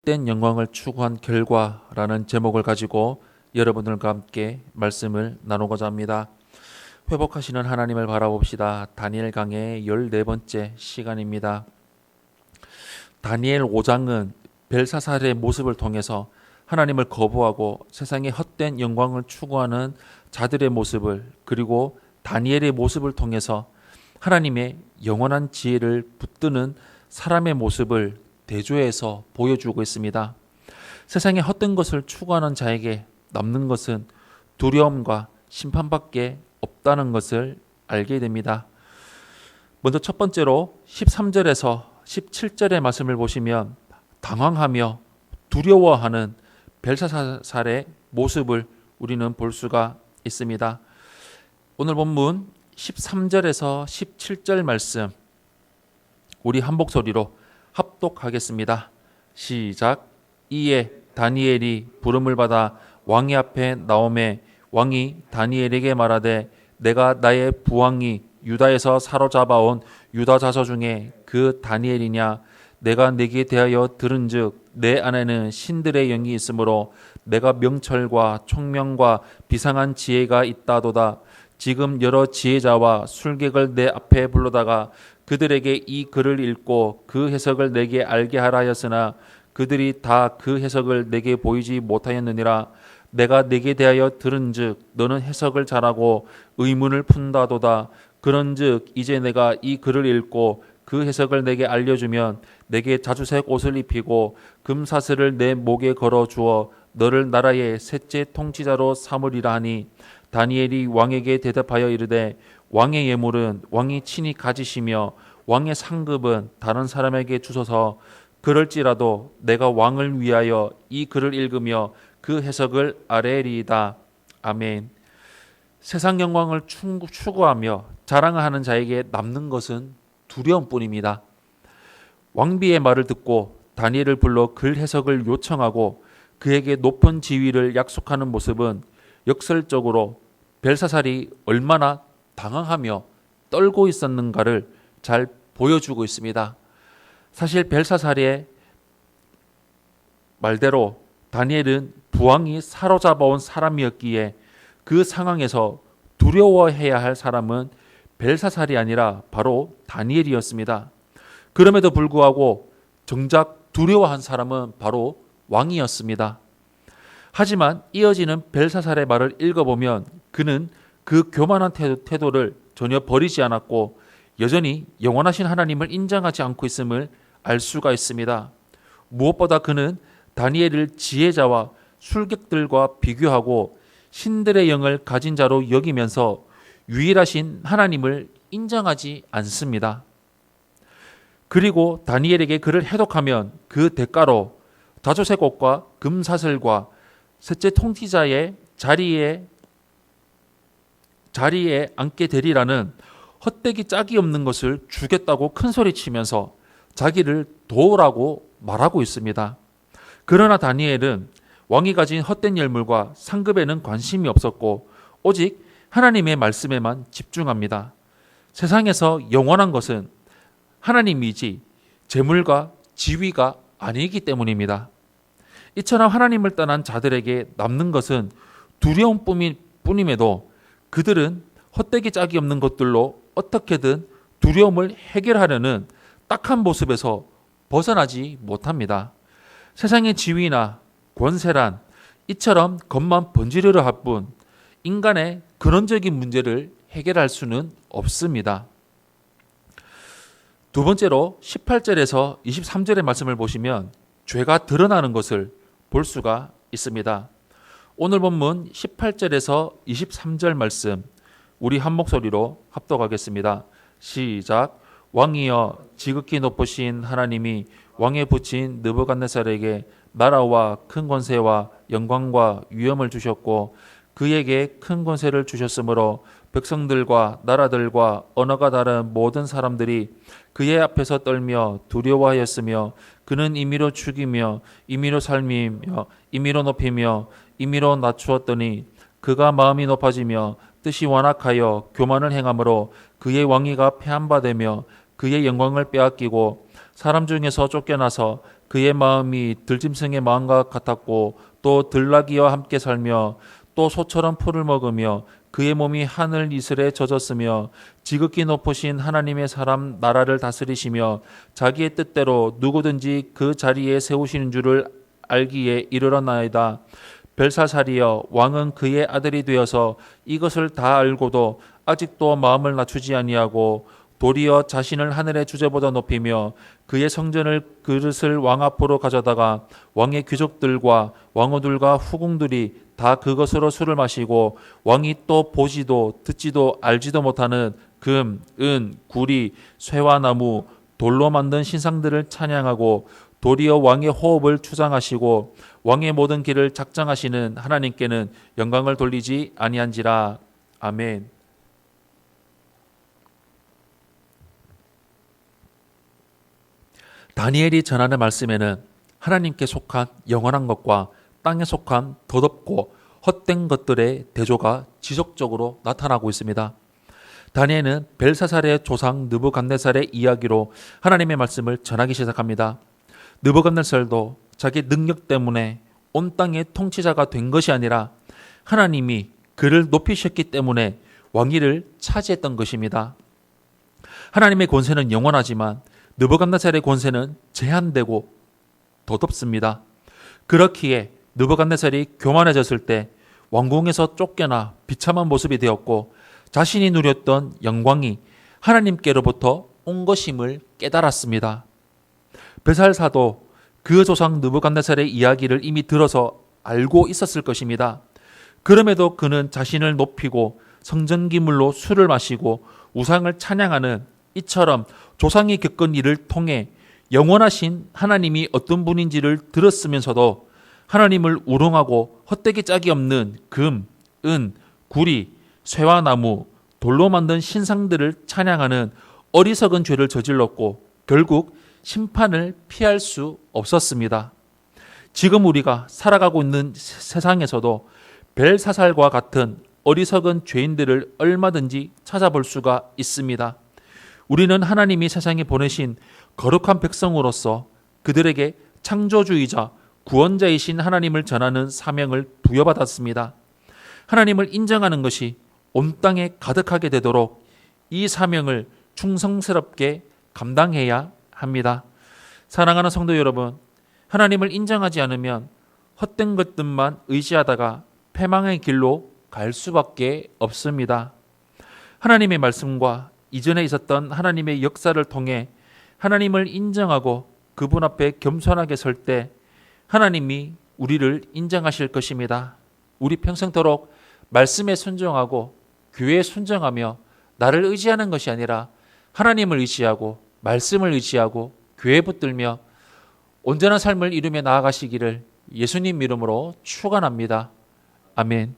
헛된 영광을 추구한 결과라는 제목을 가지고 여러분들과 함께 말씀을 나누고자 합니다. 회복하시는 하나님을 바라봅시다. 다니엘 강의 14번째 시간입니다. 다니엘 5장은 벨사살의 모습을 통해서 하나님을 거부하고 세상의 헛된 영광을 추구하는 자들의 모습을, 그리고 다니엘의 모습을 통해서 하나님의 영원한 지혜를 붙드는 사람의 모습을 대조해서 보여주고 있습니다. 세상의 헛된 것을 추구하는 자에게 남는 것은 두려움과 심판밖에 없다는 것을 알게 됩니다. 먼저 첫 번째로 13절에서 17절의 말씀을 보시면 당황하며 두려워하는 벨사살의 모습을 우리는 볼 수가 있습니다. 오늘 본문 13절에서 17절 말씀 우리 한 목소리로 합독하겠습니다. 시작. 이에 다니엘이 부름을 받아 왕의 앞에 나오매 왕이 다니엘에게 말하되 내가 나의 부왕이 유다에서 사로잡아온 유다 자손 중에 그 다니엘이냐. 내가 네게 대하여 들은즉 내 안에는 신들의 영이 있으므로 내가 명철과 총명과 비상한 지혜가 있다도다. 지금 여러 지혜자와 술객을 내 앞에 불러다가 그들에게 이 글을 읽고 그 해석을 내게 알게 하라 하였으나 그들이 다 그 해석을 내게 보이지 못하였느니라. 내가 네게 대하여 들은즉 너는 해석을 잘하고 의문을 푼다도다. 그런즉 이제 내가 이 글을 읽고 그 해석을 내게 알려주면 내게 자주색 옷을 입히고 금사슬을 내 목에 걸어 주어 너를 나라의 셋째 통치자로 삼으리라 하니 다니엘이 왕에게 대답하여 이르되 왕의 예물은 왕이 친히 가지시며 왕의 상급은 다른 사람에게 주소서. 그럴지라도 내가 왕을 위하여 이 글을 읽으며 그 해석을 아뢰리이다. 아멘. 세상 영광을 추구하며 자랑하는 자에게 남는 것은 두려움뿐입니다. 왕비의 말을 듣고 다니엘을 불러 글 해석을 요청하고 그에게 높은 지위를 약속하는 모습은 역설적으로 벨사살이 얼마나 당황하며 떨고 있었는가를 잘 보여주고 있습니다. 사실 벨사살의 말대로 다니엘은 부왕이 사로잡아온 사람이었기에 그 상황에서 두려워해야 할 사람은 벨사살이 아니라 바로 다니엘이었습니다. 그럼에도 불구하고 정작 두려워한 사람은 바로 왕이었습니다. 하지만 이어지는 벨사살의 말을 읽어보면 그는 그 교만한 태도를 전혀 버리지 않았고 여전히 영원하신 하나님을 인정하지 않고 있음을 알 수가 있습니다. 무엇보다 그는 다니엘을 지혜자와 술객들과 비교하고 신들의 영을 가진 자로 여기면서 유일하신 하나님을 인정하지 않습니다. 그리고 다니엘에게 그를 해독하면 그 대가로 자주색 옷과 금사슬과 셋째 통치자의 자리에 앉게 되리라는 헛되기 짝이 없는 것을 주겠다고 큰소리치면서 자기를 도우라고 말하고 있습니다. 그러나 다니엘은 왕이 가진 헛된 열물과 상급에는 관심이 없었고 오직 하나님의 말씀에만 집중합니다. 세상에서 영원한 것은 하나님이지 재물과 지위가 아니기 때문입니다. 이처럼 하나님을 떠난 자들에게 남는 것은 두려움뿐임에도 그들은 헛되기 짝이 없는 것들로 어떻게든 두려움을 해결하려는 딱한 모습에서 벗어나지 못합니다. 세상의 지위나 권세란 이처럼 겉만 번지르르 할 뿐 인간의 근원적인 문제를 해결할 수는 없습니다. 두 번째로 18절에서 23절의 말씀을 보시면 죄가 드러나는 것을 볼 수가 있습니다. 오늘 본문 18절에서 23절 말씀 우리 한 목소리로 합독하겠습니다. 시작. 왕이여 지극히 높으신 하나님이 왕에 붙인 느부갓네살에게 나라와 큰 권세와 영광과 위엄을 주셨고 그에게 큰 권세를 주셨으므로 백성들과 나라들과 언어가 다른 모든 사람들이 그의 앞에서 떨며 두려워하였으며 그는 임의로 죽이며 임의로 살미며 임의로 높이며 임의로 낮추었더니 그가 마음이 높아지며 뜻이 완악하여 교만을 행함으로 그의 왕위가 폐한바되며 그의 영광을 빼앗기고 사람 중에서 쫓겨나서 그의 마음이 들짐승의 마음과 같았고 또 들나귀와 함께 살며 또 소처럼 풀을 먹으며 그의 몸이 하늘 이슬에 젖었으며 지극히 높으신 하나님의 사람 나라를 다스리시며 자기의 뜻대로 누구든지 그 자리에 세우시는 줄을 알기에 이르렀나이다. 벨사살이여, 왕은 그의 아들이 되어서 이것을 다 알고도 아직도 마음을 낮추지 아니하고 도리어 자신을 하늘의 주제보다 높이며 그의 성전을 그릇을 왕 앞으로 가져다가 왕의 귀족들과 왕후들과 후궁들이 다 그것으로 술을 마시고 왕이 또 보지도 듣지도 알지도 못하는 금, 은, 구리, 쇠와 나무, 돌로 만든 신상들을 찬양하고 도리어 왕의 호흡을 추장하시고 왕의 모든 길을 작정하시는 하나님께는 영광을 돌리지 아니한지라. 아멘. 다니엘이 전하는 말씀에는 하나님께 속한 영원한 것과 땅에 속한 더럽고 헛된 것들의 대조가 지속적으로 나타나고 있습니다. 다니엘은 벨사살의 조상 느부갓네살의 이야기로 하나님의 말씀을 전하기 시작합니다. 느부갓네살도 자기 능력 때문에 온 땅의 통치자가 된 것이 아니라 하나님이 그를 높이셨기 때문에 왕위를 차지했던 것입니다. 하나님의 권세는 영원하지만 느부갓네살의 권세는 제한되고 덧없습니다. 그렇기에 느부갓네살이 교만해졌을 때 왕궁에서 쫓겨나 비참한 모습이 되었고 자신이 누렸던 영광이 하나님께로부터 온 것임을 깨달았습니다. 벨사살도 그 조상 느부갓네살의 이야기를 이미 들어서 알고 있었을 것입니다. 그럼에도 그는 자신을 높이고 성전기물로 술을 마시고 우상을 찬양하는 이처럼 조상이 겪은 일을 통해 영원하신 하나님이 어떤 분인지를 들었으면서도 하나님을 우롱하고 헛되기 짝이 없는 금, 은, 구리, 쇠와 나무, 돌로 만든 신상들을 찬양하는 어리석은 죄를 저질렀고 결국 심판을 피할 수 없었습니다. 지금 우리가 살아가고 있는 세상에서도 벨사살과 같은 어리석은 죄인들을 얼마든지 찾아볼 수가 있습니다. 우리는 하나님이 세상에 보내신 거룩한 백성으로서 그들에게 창조주이자 구원자이신 하나님을 전하는 사명을 부여받았습니다. 하나님을 인정하는 것이 온 땅에 가득하게 되도록 이 사명을 충성스럽게 감당해야 합니다. 사랑하는 성도 여러분, 하나님을 인정하지 않으면 헛된 것들만 의지하다가 패망의 길로 갈 수밖에 없습니다. 하나님의 말씀과 이전에 있었던 하나님의 역사를 통해 하나님을 인정하고 그분 앞에 겸손하게 설 때 하나님이 우리를 인정하실 것입니다. 우리 평생토록 말씀에 순종하고 교회에 순종하며 나를 의지하는 것이 아니라 하나님을 의지하고 말씀을 의지하고 교회에 붙들며 온전한 삶을 이루며 나아가시기를 예수님 이름으로 축원합니다. 아멘.